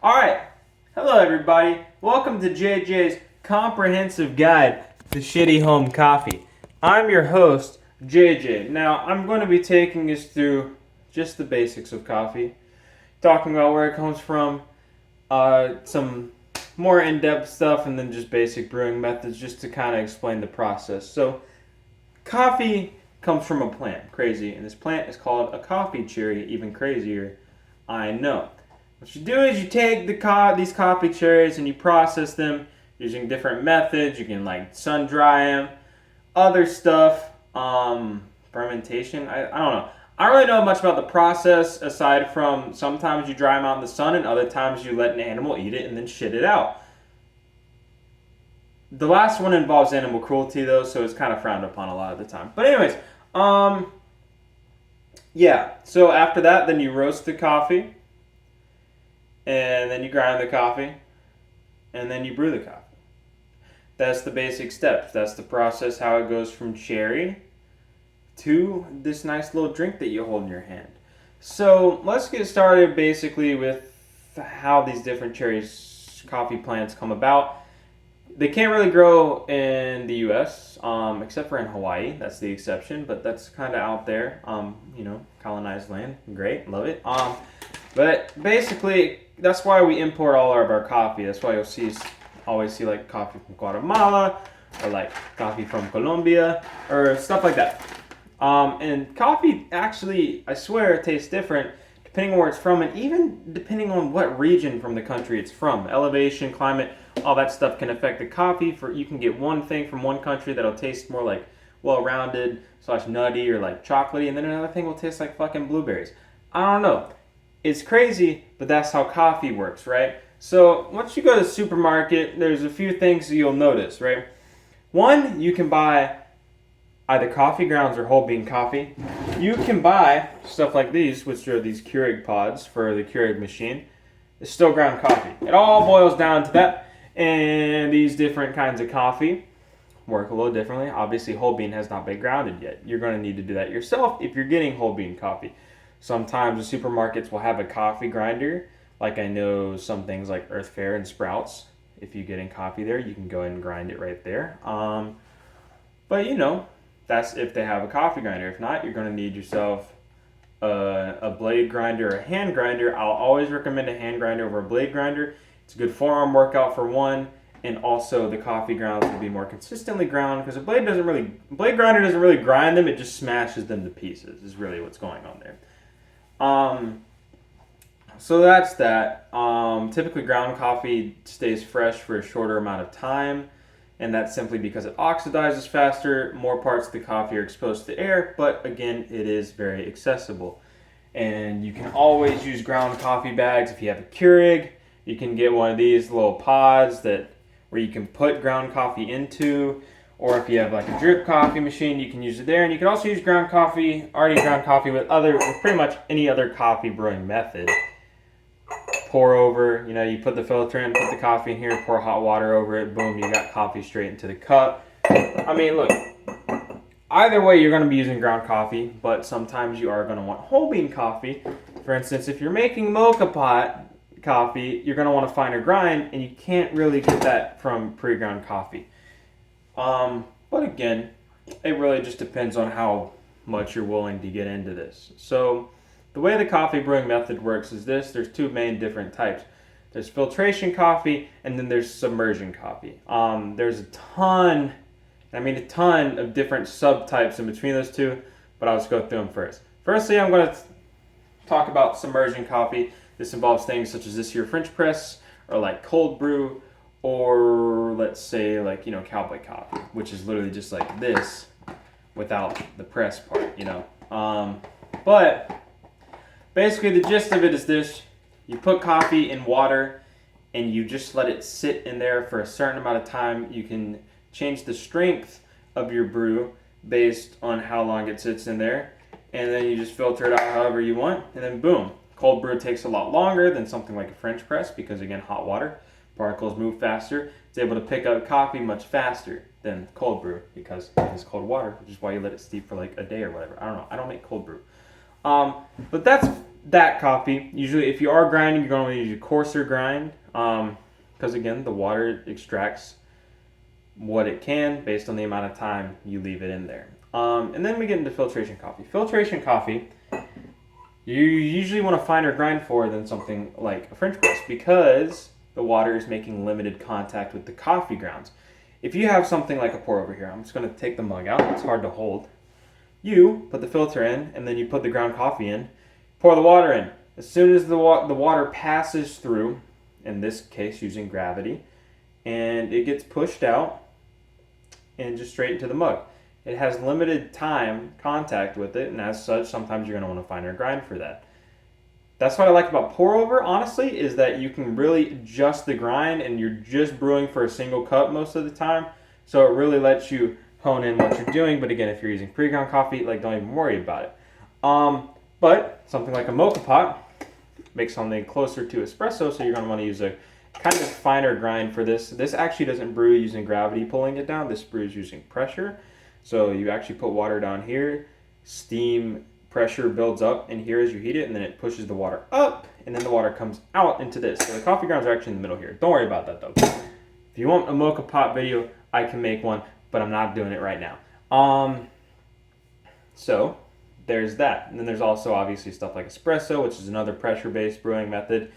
Alright, hello everybody. Welcome to JJ's Comprehensive Guide to Shitty Home Coffee. I'm your host, JJ. Now, I'm going to be taking us through just the basics of coffee, talking about where it comes from, some more in-depth stuff, and then just basic brewing methods just to kind of explain the process. So, coffee comes from a plant, crazy, and this plant is called a coffee cherry, even crazier, I know. What you do is you take these coffee cherries and you process them using different methods. You can sun dry them, other stuff, fermentation. I don't know. I don't really know much about the process aside from sometimes you dry them out in the sun and other times you let an animal eat it and then shit it out. The last one involves animal cruelty though, so it's kind of frowned upon a lot of the time. But anyways, yeah. So after that, then you roast the coffee. And then you grind the coffee, and then you brew the coffee. That's the basic steps. That's the process, how it goes from cherry to this nice little drink that you hold in your hand. So let's get started basically with how these different coffee plants come about. They can't really grow in the U.S., except for in Hawaii. That's the exception, but that's kind of out there. Colonized land. Great, love it. But basically, that's why we import all of our coffee. That's why you'll always see coffee from Guatemala or coffee from Colombia or stuff like that. And coffee actually, I swear, tastes different depending on where it's from and even depending on what region from the country it's from. Elevation, climate, all that stuff can affect the coffee. You can get one thing from one country that'll taste more well-rounded / nutty or chocolatey, and then another thing will taste like fucking blueberries. I don't know. It's crazy, but that's how coffee works, right? So once you go to the supermarket, there's a few things that you'll notice, right? One, you can buy either coffee grounds or whole bean coffee. You can buy stuff like these, which are these Keurig pods for the Keurig machine. It's still ground coffee. It all boils down to that. And these different kinds of coffee work a little differently. Obviously, whole bean has not been grounded yet. You're going to need to do that yourself if you're getting whole bean coffee. Sometimes the supermarkets will have a coffee grinder. Like I know some things like Earth Fare and Sprouts. If you're getting coffee there, you can go ahead and grind it right there. But that's if they have a coffee grinder. If not, you're going to need yourself a blade grinder or a hand grinder. I'll always recommend a hand grinder over a blade grinder. It's a good forearm workout for one. And also the coffee grounds will be more consistently ground because a blade grinder doesn't really grind them. It just smashes them to pieces is really what's going on there. So that's that. Typically ground coffee stays fresh for a shorter amount of time, and that's simply because it oxidizes faster, more parts of the coffee are exposed to air, but again, it is very accessible. And you can always use ground coffee bags if you have a Keurig. You can get one of these little pods where you can put ground coffee into. Or if you have a drip coffee machine, you can use it there. And you can also use ground coffee with pretty much any other coffee brewing method. Pour over, you put the filter in, put the coffee in here, pour hot water over it, boom, you got coffee straight into the cup. I mean, look, either way you're going to be using ground coffee, but sometimes you are going to want whole bean coffee. For instance, if you're making mocha pot coffee, you're going to want a finer grind, and you can't really get that from pre-ground coffee. But again, it really just depends on how much you're willing to get into this. So the way the coffee brewing method works is this. There's two main different types. There's filtration coffee and then there's submersion coffee. There's a ton of different subtypes in between those two, but I'll just go through them first. Firstly, I'm going to talk about submersion coffee. This involves things such as this here French press or cold brew, or let's say cowboy coffee, which is literally just like this without the press part, But basically the gist of it is this. You put coffee in water and you just let it sit in there for a certain amount of time. You can change the strength of your brew based on how long it sits in there. And then you just filter it out however you want. And then boom. Cold brew takes a lot longer than something like a French press because again, hot water. Particles move faster. It's able to pick up coffee much faster than cold brew because it's cold water, which is why you let it steep for a day or whatever. I don't know. I don't make cold brew. But that's that coffee. Usually, if you are grinding, you're going to use a coarser grind, because again, the water extracts what it can based on the amount of time you leave it in there. And then we get into filtration coffee. Filtration coffee, you usually want a finer grind for than something like a French press because the water is making limited contact with the coffee grounds. If you have something like a pour over here, I'm just going to take the mug out. It's hard to hold. You put the filter in, and then you put the ground coffee in. Pour the water in. As soon as the water passes through, in this case using gravity, and it gets pushed out and just straight into the mug. It has limited time contact with it, and as such, sometimes you're going to want to finer grind for that. That's what I like about pour over, honestly, is that you can really adjust the grind and you're just brewing for a single cup most of the time. So it really lets you hone in what you're doing. But again, if you're using pre-ground coffee, like don't even worry about it. But something like a mocha pot makes something closer to espresso, so you're going to want to use a kind of finer grind for this. This actually doesn't brew using gravity pulling it down. This brews using pressure. So you actually put water down here, steam pressure builds up in here as you heat it, and then it pushes the water up, and then the water comes out into this. So the coffee grounds are actually in the middle here. Don't worry about that though. If you want a mocha pot video, I can make one, but I'm not doing it right now. So there's that. And then there's also obviously stuff like espresso, which is another pressure-based brewing method.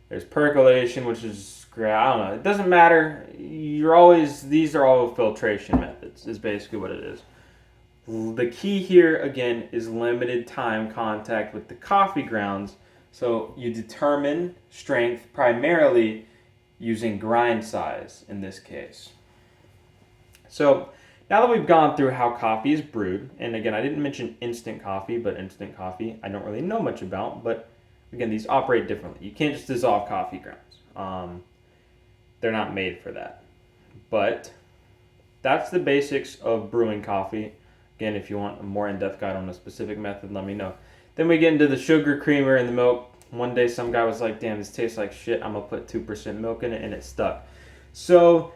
There's percolation, which is, I don't know, it doesn't matter. These are all filtration methods, is basically what it is. The key here, again, is limited time contact with the coffee grounds. So you determine strength primarily using grind size in this case. So now that we've gone through how coffee is brewed, and again, I didn't mention instant coffee, but instant coffee I don't really know much about, but again, these operate differently. You can't just dissolve coffee grounds. They're not made for that. But that's the basics of brewing coffee. Again, if you want a more in-depth guide on a specific method, let me know. Then we get into the sugar, creamer, and the milk. One day some guy was like, damn, this tastes like shit. I'm going to put 2% milk in it, and it stuck. So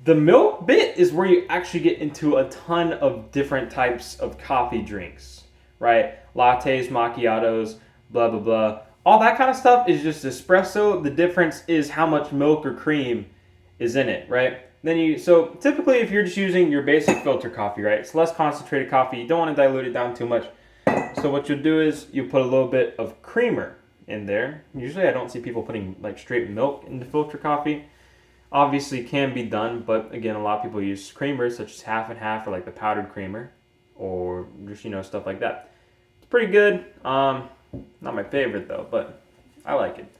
the milk bit is where you actually get into a ton of different types of coffee drinks, right? Lattes, macchiatos, blah, blah, blah. All that kind of stuff is just espresso. The difference is how much milk or cream is in it, right? So typically if you're just using your basic filter coffee, right? It's less concentrated coffee. You don't want to dilute it down too much. So what you'll do is you put a little bit of creamer in there. Usually I don't see people putting like straight milk into filter coffee. Obviously can be done, but again, a lot of people use creamers such as half and half or like the powdered creamer or just, stuff like that. It's pretty good. Not my favorite though, but I like it.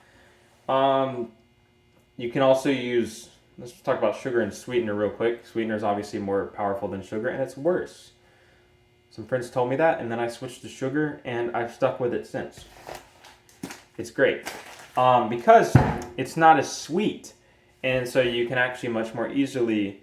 You can also use, let's talk about sugar and sweetener real quick. Sweetener is obviously more powerful than sugar, and it's worse. Some friends told me that, and then I switched to sugar, and I've stuck with it since. It's great because it's not as sweet, and so you can actually much more easily,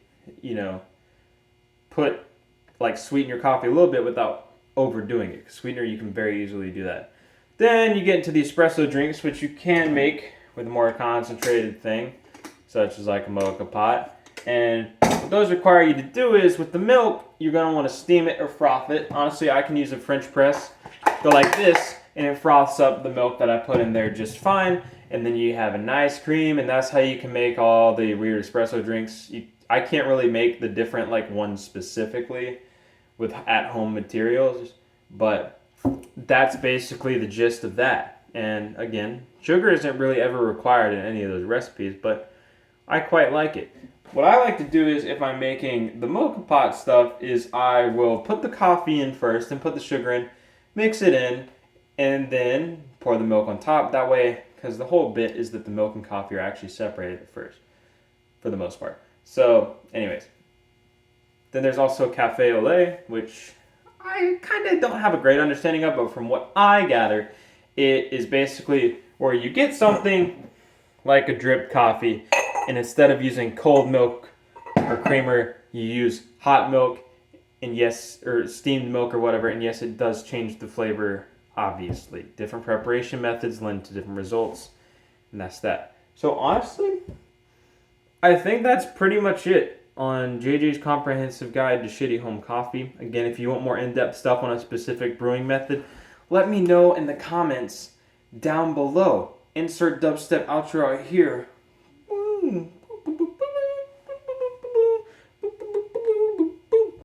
sweeten your coffee a little bit without overdoing it. Sweetener, you can very easily do that. Then you get into the espresso drinks, which you can make with a more concentrated thing, such as like a mocha pot. And what those require you to do is, with the milk, you're going to want to steam it or froth it. Honestly, I can use a French press. Go like this, and it froths up the milk that I put in there just fine. And then you have a nice cream, and that's how you can make all the weird espresso drinks. I can't really make the different ones specifically with at-home materials, but that's basically the gist of that. And again, sugar isn't really ever required in any of those recipes, but I quite like it. What I like to do is, if I'm making the mocha pot stuff, is I will put the coffee in first and put the sugar in, mix it in, and then pour the milk on top. That way, because the whole bit is that the milk and coffee are actually separated at first, for the most part. So, anyways. Then there's also cafe au lait, which I kind of don't have a great understanding of, but from what I gather, it is basically where you get something like a drip coffee, and instead of using cold milk or creamer, you use hot milk, and yes, or steamed milk or whatever, and yes, it does change the flavor, obviously. Different preparation methods lend to different results, and that's that. So honestly, I think that's pretty much it on JJ's comprehensive guide to shitty home coffee. Again, if you want more in-depth stuff on a specific brewing method, Let me know in the comments down below. Insert dubstep outro right here. Woo.